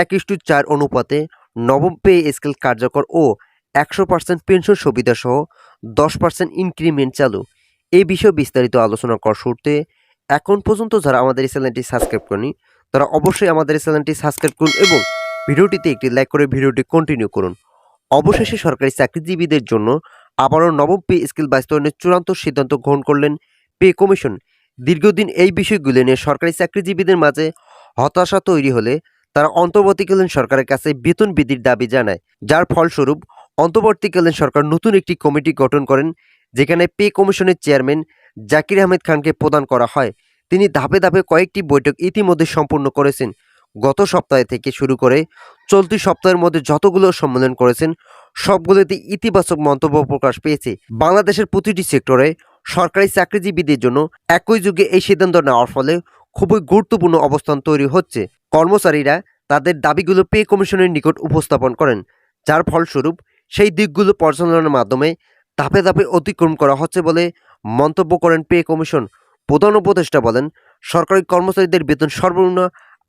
1:4 অনুপাতে নবম pay scale কার্যকর ও 100% পেনশন সুবিধাসহ 10% ইনক্রিমেন্ট চালু। এই বিষয়ে বিস্তারিত আলোচনা করার শুরুতে এখন পর্যন্ত যারা আমাদের এই চ্যানেলটি সাবস্ক্রাইব করেনি তারা অবশ্যই আমাদের এই চ্যানেলটি সাবস্ক্রাইব করুন এবং ভিডিওটিতে একটি লাইক করে ভিডিওটি কন্টিনিউ করুন। অবশেষে সরকারি চাকরিজীবীদের জন্য আবারও নবম পে স্কেল বাস্তবায়নের চূড়ান্ত সিদ্ধান্ত গ্রহণ করলেন পে কমিশন। দীর্ঘদিন এই বিষয়গুলো নিয়ে সরকারি চাকরিজীবীদের মাঝে হতাশা তৈরি হলে তারা অন্তর্বর্তীকালীন সরকারের কাছে বেতন বৃদ্ধির দাবি জানায়, যার ফলস্বরূপ অন্তর্বর্তীকালীন সরকার নতুন একটি কমিটি গঠন করেন, যেখানে পে কমিশনের চেয়ারম্যান জাকির আহমেদ খানকে প্রদান করা হয়। তিনি ধাপে ধাপে কয়েকটি বৈঠক ইতিমধ্যে সম্পূর্ণ করেছেন। গত সপ্তাহে থেকে শুরু করে চলতি সপ্তাহের মধ্যে যতগুলো সম্মেলন করেছেন সবগুলোতে ইতিবাচক মন্তব্য প্রকাশ পেয়েছে। বাংলাদেশের প্রতিটি সেক্টরে সরকারি চাকরিজীবীদের জন্য একই যুগে এই সিদ্ধান্ত নেওয়ার ফলে খুবই গুরুত্বপূর্ণ অবস্থান তৈরি হচ্ছে। কর্মচারীরা তাদের দাবিগুলো পে কমিশনের নিকট উপস্থাপন করেন, যার ফলস্বরূপ সেই দিকগুলো পর্যালোচনার মাধ্যমে ধাপে ধাপে অতিক্রম করা হচ্ছে বলে মন্তব্য করেন পে কমিশন। প্রধান উপদেষ্টা বলেন, সরকারি কর্মচারীদের বেতন সর্বনিম্ন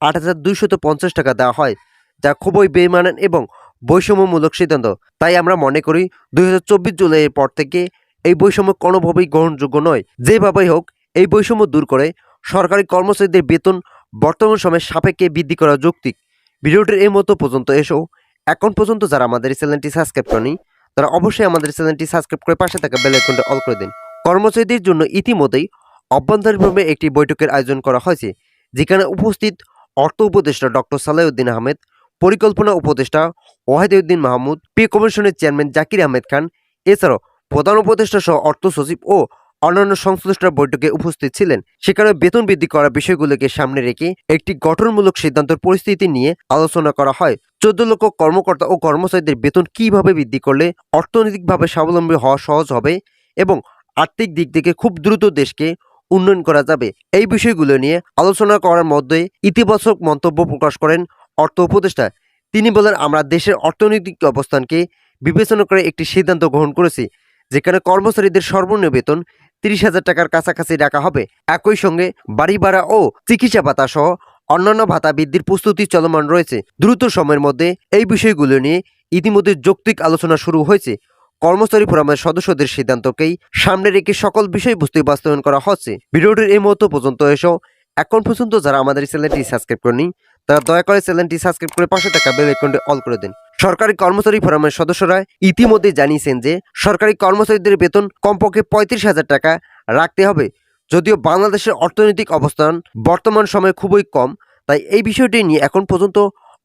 ৮,২৫০ টাকা দেওয়া হয়, যা খুবই বেমানান এবং বৈষম্যমূলক সিদ্ধান্ত। তাই আমরা মনে করি ২০২৪ জুলাইয়ের পর থেকে এই বৈষম্য কোনোভাবেই গ্রহণযোগ্য নয়। যেভাবেই হোক এই বৈষম্য দূর করে সরকারি কর্মচারীদের বেতন বর্তমান সময়ের সাপেক্ষে বৃদ্ধি করা যৌক্তিক। ভিডিওটির এই মতো পর্যন্ত এসেও এখন পর্যন্ত যারা আমাদের এই চ্যানেলটি সাবস্ক্রাইব করেনি তারা অবশ্যই আমাদের চ্যানেলটি সাবস্ক্রাইব করে পাশে থাকা বেল আইকনটি অল করে দিন। কর্মচারীদের জন্য ইতিমধ্যেই অভ্যন্তরীণভাবে একটি বৈঠকের আয়োজন করা হয়েছে, যেখানে উপস্থিত অর্থ উপদেষ্টা ডক্টর সালাউদ্দিন আহমেদ, পরিকল্পনা উপদেষ্টা ওয়াহিদউদ্দিন মাহমুদ, পে কমিশনের চেয়ারম্যান জাকির আহমেদ খান, এছাড়াও প্রধান উপদেষ্টা সহ অর্থ সচিব ও অন্যান্য সংশ্লিষ্টরা বৈঠকে উপস্থিত ছিলেন। সেখানে বেতন বৃদ্ধি করার বিষয়গুলোকে সামনে রেখে একটি গঠনমূলক সিদ্ধান্তের পরিস্থিতি নিয়ে আলোচনা করা হয়। 14 লক্ষ কর্মকর্তা ও কর্মচারীদের বেতন কিভাবে বৃদ্ধি করলে অর্থনৈতিকভাবে স্বাবলম্বী হওয়া সহজ হবে এবং আর্থিক দিক থেকে খুব দ্রুত দেশকে উন্নয়ন করা যাবে, এই বিষয়গুলো নিয়ে আলোচনা করার মধ্যে ইতিবাচক মন্তব্য প্রকাশ করেন অর্থ উপদেষ্টা। তিনি বলেন, আমরা দেশের অর্থনৈতিক অবস্থানকে বিবেচনা করে একটি সিদ্ধান্ত গ্রহণ করেছি, যেখানে কর্মচারীদের সর্বনিম্ন বেতন 30,000 টাকার কাছাকাছি রাখা হবে। একই সঙ্গে বাড়ি ভাড়া ও চিকিৎসা ভাতা সহ অন্যান্য ভাতা বৃদ্ধির প্রস্তুতি চলমান রয়েছে। দ্রুত সময়ের মধ্যে এই বিষয়গুলো নিয়ে ইতিমধ্যে যৌক্তিক আলোচনা শুরু হয়েছে। কর্মচারী ফোরামের সদস্যদের সিদ্ধান্তকেই সামনে রেখে সকল বিষয়বস্তু বাস্তবায়ন করা হচ্ছে। ভিডিওটির এই মুহূর্ত পর্যন্ত এসেও এখন পর্যন্ত যারা আমাদের চ্যানেলটি সাবস্ক্রাইব করেনি তারা দয়া করে চ্যানেলটি সাবস্ক্রাইব করে পাশে থাকা বেল আইকনটি অল করে দিন। সরকারি কর্মচারী ফোরামের সদস্যরা ইতিমধ্যে জানিয়েছেন যে সরকারি কর্মচারীদের বেতন কমপক্ষে 35,000 টাকা রাখতে হবে। যদিও বাংলাদেশের অর্থনৈতিক অবস্থান বর্তমান সময়ে খুবই কম, তাই এই বিষয়টি নিয়ে এখন পর্যন্ত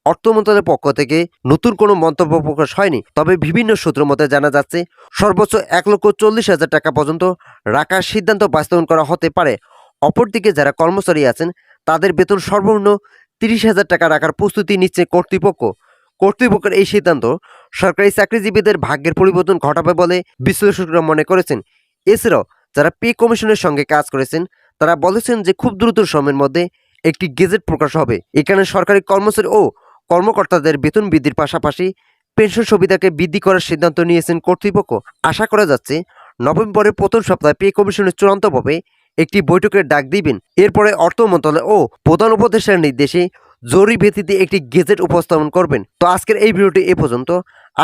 অর্থ মন্ত্রণালয়ের পক্ষ থেকে নতুন কোনো মন্তব্য প্রকাশ হয়নি। তবে বিভিন্ন সূত্র মতে জানা যাচ্ছে সর্বোচ্চ 1,40,000 টাকা পর্যন্ত রাখার সিদ্ধান্ত বাস্তবায়ন করা হতে পারে। অপরদিকে যারা কর্মচারী আছেন তাদের বেতন সর্বনিম্ন 30,000 টাকা রাখার প্রস্তুতি নিচ্ছে কর্তৃপক্ষ। কর্তৃপক্ষের এই সিদ্ধান্ত সরকারি চাকরিজীবীদের ভাগ্যের পরিবর্তন ঘটাবে বলে বিশ্লেষকরা মনে করেছেন। এছাড়াও যারা পে কমিশনের সঙ্গে কাজ করেছেন তারা বলেছেন যে খুব দ্রুত সময়ের মধ্যে একটি গেজেট প্রকাশ হবে। এখানে সরকারি কর্মচারী ও কর্মকর্তাদের বেতন বৃদ্ধির পাশাপাশি পেনশন সুবিধাকে বৃদ্ধি করার সিদ্ধান্ত নিয়েছেন কর্তৃপক্ষ। আশা করা যাচ্ছে নভেম্বরের প্রথম সপ্তাহে পে কমিশনের চূড়ান্তভাবে একটি বৈঠকের ডাক দিবেন। এরপরে অর্থ মন্ত্রণালয় ও প্রধান উপদেষ্টার নির্দেশে জরুরি ভিত্তিতে একটি গেজেট উপস্থাপন করবেন। তো আজকের এই ভিডিওটি এ পর্যন্ত।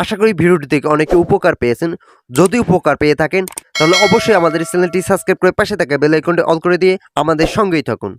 আশা করি ভিডিওটি থেকে অনেকে উপকার পেয়েছেন। যদি উপকার পেয়ে থাকেন তাহলে অবশ্যই আমাদের চ্যানেলটি সাবস্ক্রাইব করে পাশে থাকা বেল আইকনটি অল করে দিয়ে আমাদের সঙ্গেই থাকুন।